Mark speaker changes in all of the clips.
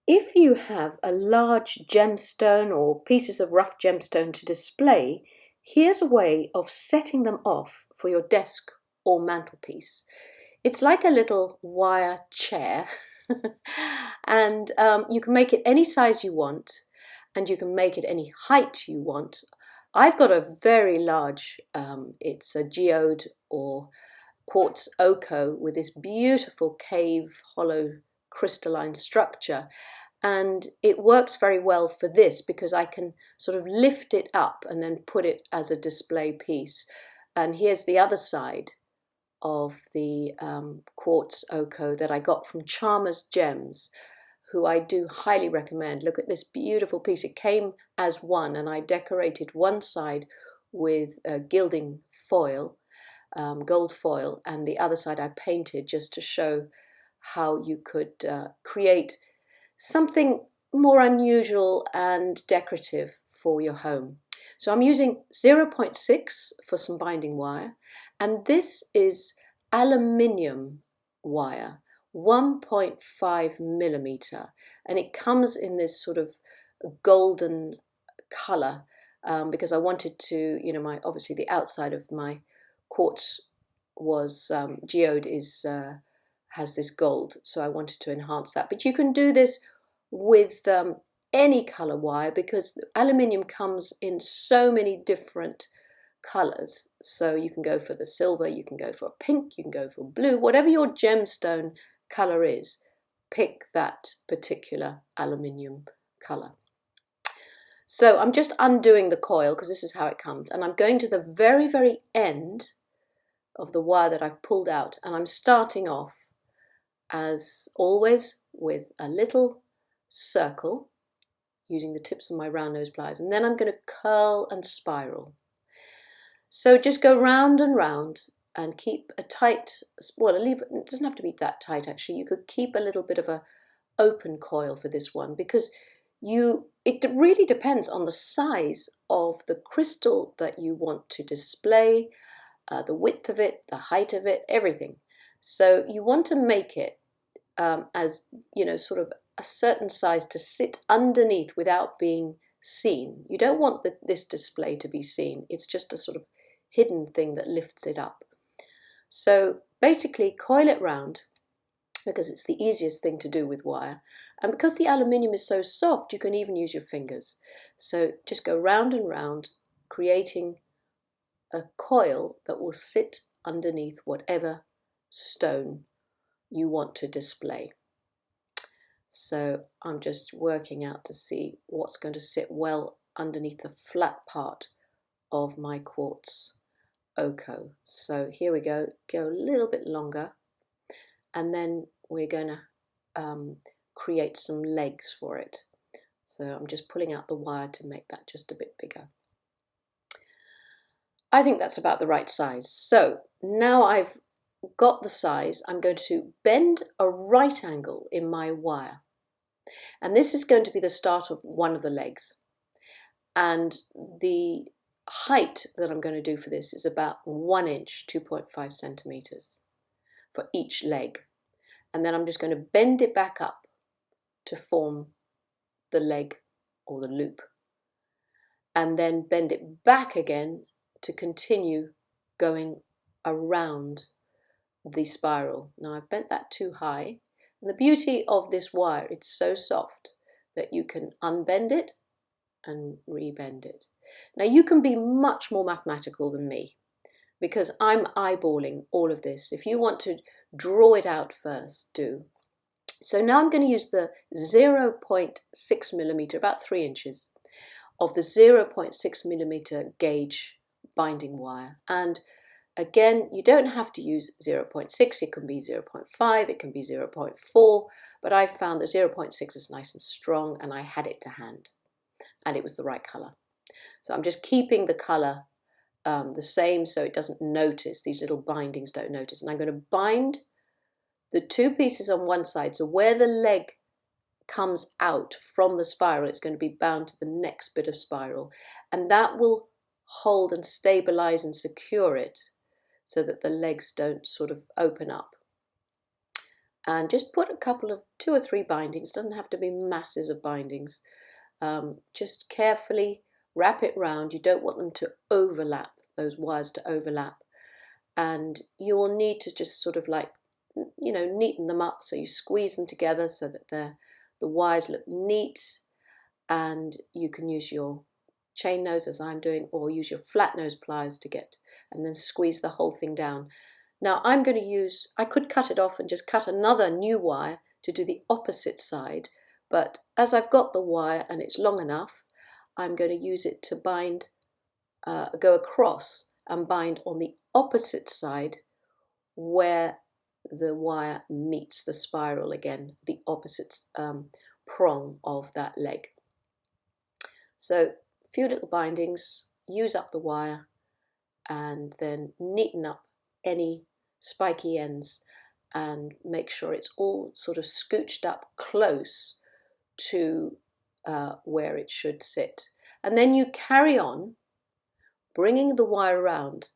Speaker 1: If you have a large gemstone or pieces of rough gemstone to display, here's a way of setting them off for your desk or mantelpiece. It's like a little wire chair and you can make it any size you want and you can make it any height you want. I've got a very large, it's a geode or Quartz Oko with this beautiful cave hollow crystalline structure, and it works very well for this because I can sort of lift it up and then put it as a display piece. And here's the other side of the Quartz Oko that I got from Charmers Gems, who I do highly recommend. Look at this beautiful piece. It came as one, and I decorated one side with gilding foil, gold foil, and the other side I painted just to show how you could create something more unusual and decorative for your home. So I'm using 0.6 for some binding wire, and this is aluminium wire, 1.5 millimeter, and it comes in this sort of golden color because I wanted to, obviously the outside of my quartz was geode is has this gold, so I wanted to enhance that. But you can do this with any color wire because aluminium comes in so many different colors. So you can go for the silver, you can go for pink, you can go for blue, whatever your gemstone color is, pick that particular aluminium color. So I'm just undoing the coil because this is how it comes, and I'm going to the very, very end of the wire that I've pulled out, and I'm starting off as always with a little circle using the tips of my round nose pliers, and then I'm going to curl and spiral. So just go round and round and keep a tight, well, it doesn't have to be that tight actually. You could keep a little bit of a open coil for this one because it really depends on the size of the crystal that you want to display, the width of it, the height of it, everything. So you want to make it as, sort of a certain size to sit underneath without being seen. You don't want this display to be seen. It's just a sort of hidden thing that lifts it up. So basically coil it round because it's the easiest thing to do with wire. And because the aluminium is so soft, you can even use your fingers. So just go round and round, creating a coil that will sit underneath whatever stone you want to display. So I'm just working out to see what's going to sit well underneath the flat part of my Quartz Oko. So here we go a little bit longer, and then we're going to create some legs for it. So I'm just pulling out the wire to make that just a bit bigger. I think that's about the right size. So now I've got the size, I'm going to bend a right angle in my wire. And this is going to be the start of one of the legs. And the height that I'm going to do for this is about 1 inch, 2.5 centimeters for each leg. And then I'm just going to bend it back up to form the leg or the loop. And then bend it back again to continue going around the spiral. Now I've bent that too high, and the beauty of this wire, it's so soft that you can unbend it and rebend it. Now you can be much more mathematical than me because I'm eyeballing all of this. If you want to draw it out first, do. So now I'm going to use the 0.6 millimeter, about 3 inches of the 0.6 millimeter gauge binding wire. And again, you don't have to use 0.6, it can be 0.5, it can be 0.4, but I found that 0.6 is nice and strong, and I had it to hand, and it was the right color. So I'm just keeping the color the same so it doesn't notice, these little bindings don't notice. And I'm going to bind the two pieces on one side, so where the leg comes out from the spiral, it's going to be bound to the next bit of spiral, and that will hold and stabilize and secure it so that the legs don't sort of open up. and just put a couple of 2 or 3 bindings, doesn't have to be masses of bindings. Just carefully wrap it round. You don't want them to overlap, those wires to overlap. And you will need to just sort of like, neaten them up. So you squeeze them together so that the wires look neat, and you can use your chain nose as I'm doing, or use your flat nose pliers to get, and then squeeze the whole thing down. Now I'm going to use, I could cut it off and just cut another new wire to do the opposite side, but as I've got the wire and it's long enough, I'm going to use it to bind, go across and bind on the opposite side where the wire meets the spiral again, the opposite prong of that leg. So a few little bindings, use up the wire, and then neaten up any spiky ends and make sure it's all sort of scooched up close to where it should sit. And then you carry on bringing the wire around,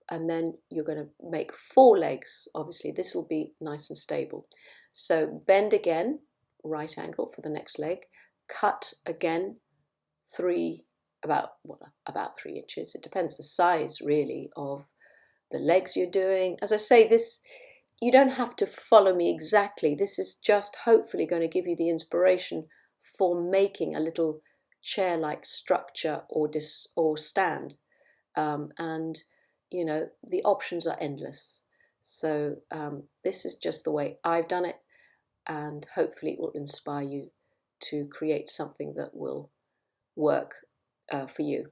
Speaker 1: and then you're going to make 4 legs. Obviously this will be nice and stable. So bend again, right angle for the next leg, cut again about 3 inches. It depends the size really of the legs you're doing. As I say, this, you don't have to follow me exactly. This is just hopefully going to give you the inspiration for making a little chair-like structure or stand. And the options are endless. So this is just the way I've done it, and hopefully it will inspire you to create something that will work for you.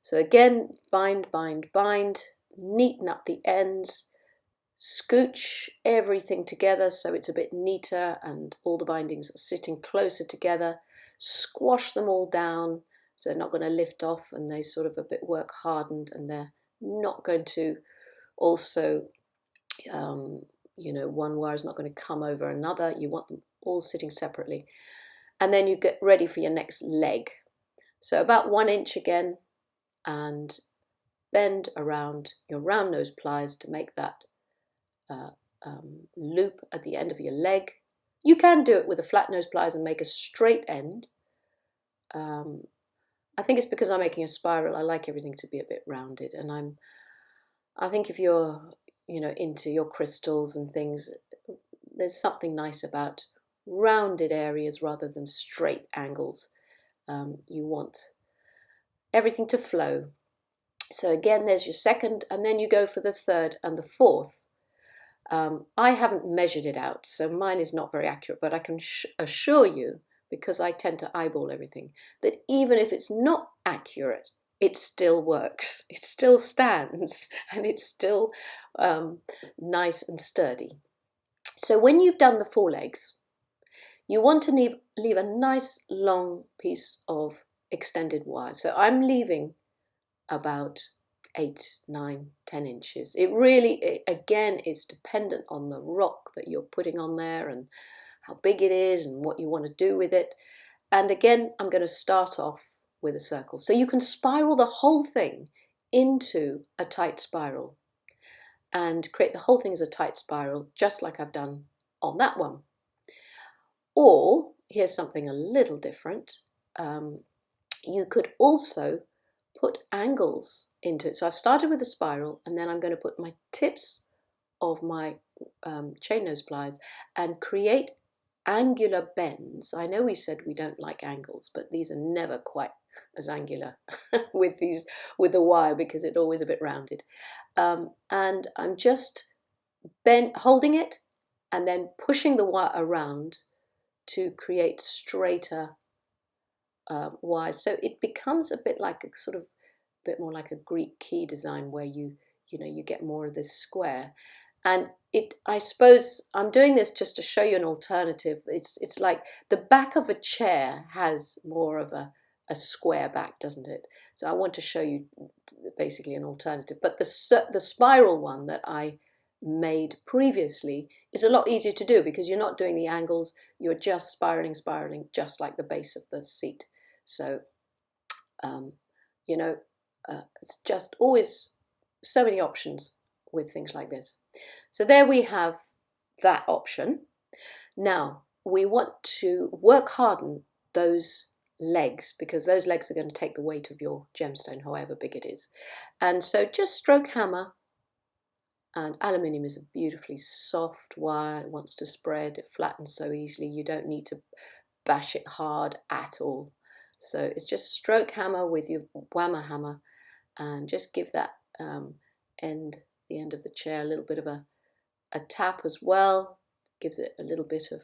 Speaker 1: So again, bind, bind, bind, neaten up the ends, scooch everything together so it's a bit neater and all the bindings are sitting closer together, squash them all down so they're not going to lift off and they sort of a bit work hardened, and they're not going to also, one wire is not going to come over another. You want them all sitting separately. And then you get ready for your next leg. So about 1 inch again, and bend around your round nose pliers to make that loop at the end of your leg. You can do it with a flat nose pliers and make a straight end. I think it's because I'm making a spiral. I like everything to be a bit rounded, and I think if you're into your crystals and things, there's something nice about rounded areas rather than straight angles. You want everything to flow. So again, there's your second, and then you go for the third and the fourth. I haven't measured it out, so mine is not very accurate, but I can assure you, because I tend to eyeball everything, that even if it's not accurate, it still works. It still stands, and it's still nice and sturdy. So when you've done the 4 legs, you want to leave a nice long piece of extended wire. So I'm leaving about 8, 9, 10 inches. It really, again, it's dependent on the rock that you're putting on there and how big it is and what you want to do with it. And again, I'm going to start off with a circle. So you can spiral the whole thing into a tight spiral and create the whole thing as a tight spiral, just like I've done on that one. Or, here's something a little different. You could also put angles into it. So I've started with a spiral, and then I'm going to put my tips of my chain nose pliers and create angular bends. I know we said we don't like angles, but these are never quite as angular with the wire, because it's always a bit rounded. And I'm just holding it and then pushing the wire around to create straighter wires. So it becomes a bit like a sort of bit more like a Greek key design, where you get more of this square. And I suppose I'm doing this just to show you an alternative. It's like the back of a chair has more of a square back, doesn't it? So I want to show you basically an alternative. But the spiral one that I made previously is a lot easier to do, because you're not doing the angles, you're just spiraling, just like the base of the seat. So it's just always so many options with things like this. So there we have that option. Now, we want to work harden those legs, because those legs are going to take the weight of your gemstone, however big it is. And so just stroke hammer, and aluminium is a beautifully soft wire. It wants to spread, it flattens so easily, you don't need to bash it hard at all. So it's just stroke hammer with your whammer hammer, and just give that the end of the chair a little bit of a tap as well. Gives it a little bit of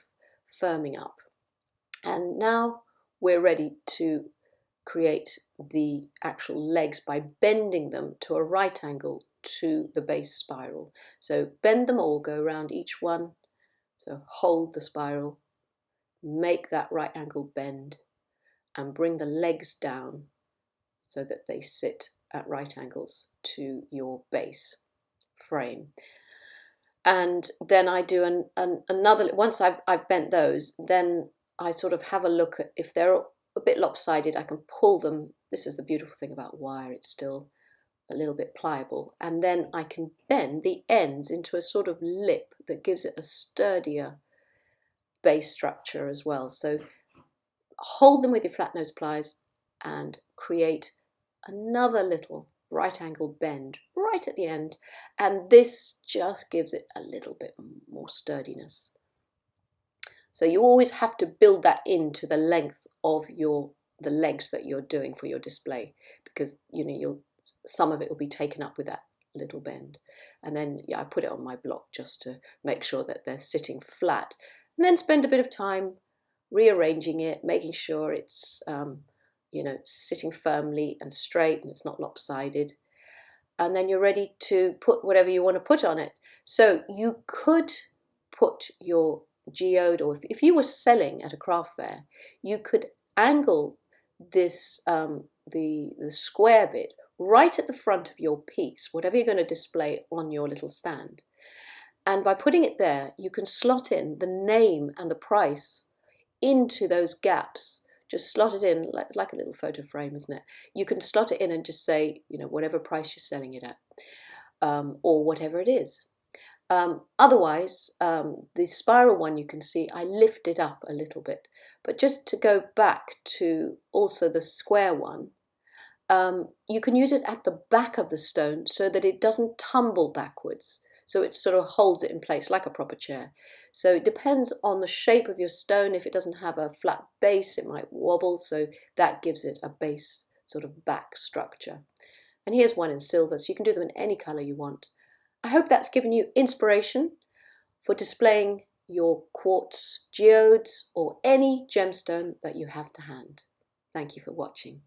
Speaker 1: firming up. And now we're ready to create the actual legs by bending them to a right angle to the base spiral. So bend them all, go around each one. So hold the spiral, make that right angle bend, and bring the legs down so that they sit at right angles to your base frame. And then I do another, once I've bent those, then I sort of have a look at, if they're a bit lopsided, I can pull them. This is the beautiful thing about wire, it's still a little bit pliable. And then I can bend the ends into a sort of lip that gives it a sturdier base structure as well. So hold them with your flat nose pliers and create another little right angle bend right at the end, and this just gives it a little bit more sturdiness. So you always have to build that into the length of the legs that you're doing for your display, because some of it will be taken up with that little bend. And then I put it on my block just to make sure that they're sitting flat, and then spend a bit of time rearranging it, making sure it's sitting firmly and straight and it's not lopsided. And then you're ready to put whatever you want to put on it. So you could put your geode, or if you were selling at a craft fair, you could angle this the square bit right at the front of your piece, whatever you're going to display on your little stand. And by putting it there, you can slot in the name and the price into those gaps. Just slot it in, it's like a little photo frame, isn't it? You can slot it in and just say, whatever price you're selling it at, or whatever it is. Otherwise, the spiral one, you can see I lift it up a little bit. But just to go back to also the square one, you can use it at the back of the stone so that it doesn't tumble backwards. So it sort of holds it in place like a proper chair. So it depends on the shape of your stone. If it doesn't have a flat base, it might wobble. So that gives it a base sort of back structure. And here's one in silver, so you can do them in any color you want. I hope that's given you inspiration for displaying your quartz geodes or any gemstone that you have to hand. Thank you for watching.